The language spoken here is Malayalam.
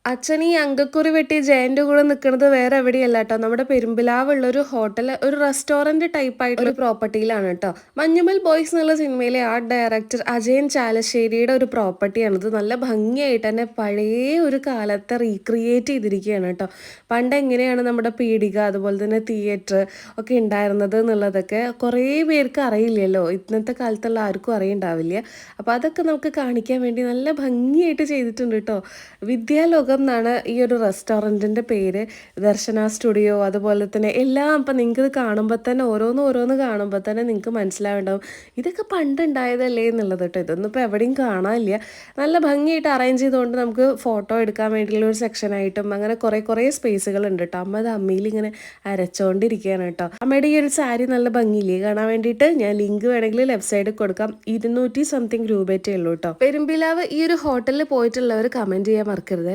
അച്ഛൻ ഈ അങ്കക്കുറി വെട്ടി ജയന്റെ കൂടെ നിൽക്കുന്നത് വേറെ എവിടെയല്ല കേട്ടോ, നമ്മുടെ പെരുമ്പിലാവുള്ള ഒരു ഹോട്ടൽ, ഒരു റെസ്റ്റോറന്റ് ടൈപ്പ് ആയിട്ടുള്ള ഒരു പ്രോപ്പർട്ടിയിലാണ് കേട്ടോ. മഞ്ഞുമൽ ബോയ്സ് എന്നുള്ള സിനിമയിലെ ആർട്ട് ഡയറക്ടർ അജയൻ ചാലശ്ശേരിയുടെ ഒരു പ്രോപ്പർട്ടിയാണിത്. നല്ല ഭംഗിയായിട്ട് തന്നെ പഴയ ഒരു കാലത്തെ റീക്രിയേറ്റ് ചെയ്തിരിക്കുകയാണ് കേട്ടോ. പണ്ട് എങ്ങനെയാണ് നമ്മുടെ പീടിക അതുപോലെ തന്നെ തിയേറ്റർ ഒക്കെ ഉണ്ടായിരുന്നത് എന്നുള്ളതൊക്കെ കുറേ പേർക്ക് അറിയില്ലല്ലോ, ഇന്നത്തെ കാലത്തുള്ള ആർക്കും അറിയണ്ടാവില്ല. അപ്പോൾ അതൊക്കെ നമുക്ക് കാണിക്കാൻ വേണ്ടി നല്ല ഭംഗിയായിട്ട് ചെയ്തിട്ടുണ്ട് കേട്ടോ. വിദ്യാലോകം എന്നാണ് ഈ ഒരു റെസ്റ്റോറൻറ്റിൻ്റെ പേര്. ദർശന സ്റ്റുഡിയോ അതുപോലെ തന്നെ എല്ലാം. അപ്പം നിങ്ങൾക്ക് ഇത് കാണുമ്പോൾ തന്നെ ഓരോന്ന് കാണുമ്പോൾ തന്നെ നിങ്ങൾക്ക് മനസ്സിലാവുണ്ടാവും ഇതൊക്കെ പണ്ട് ഉണ്ടായതല്ലേ എന്നുള്ളത് കേട്ടോ. ഇതൊന്നും ഇപ്പോൾ എവിടെയും കാണാനില്ല. നല്ല ഭംഗിയായിട്ട് അറേഞ്ച് ചെയ്തുകൊണ്ട് നമുക്ക് ഫോട്ടോ എടുക്കാൻ വേണ്ടിയുള്ള ഒരു സെക്ഷനായിട്ടും അങ്ങനെ കുറേ സ്പേസുകൾ ഉണ്ട് കേട്ടോ. അമ്മ അത് അമ്മിയിൽ ഇങ്ങനെ അരച്ചുകൊണ്ടിരിക്കുകയാണ് കേട്ടോ. അമ്മയുടെ ഈ ഒരു സാരി നല്ല ഭംഗിയില്ലേ കാണാൻ വേണ്ടിയിട്ട്. ഞാൻ ലിങ്ക് വേണമെങ്കിൽ ലെഫ്റ്റ് സൈഡിൽ കൊടുക്കാം. 200 സംതിങ് രൂപയറ്റേ ഉള്ളൂ കേട്ടോ. പെരുമ്പിലാവ് ഈ ഒരു ഹോട്ടലിൽ പോയിട്ടുള്ളവർ കമൻറ്റ് ചെയ്യാൻ മറക്കരുത്.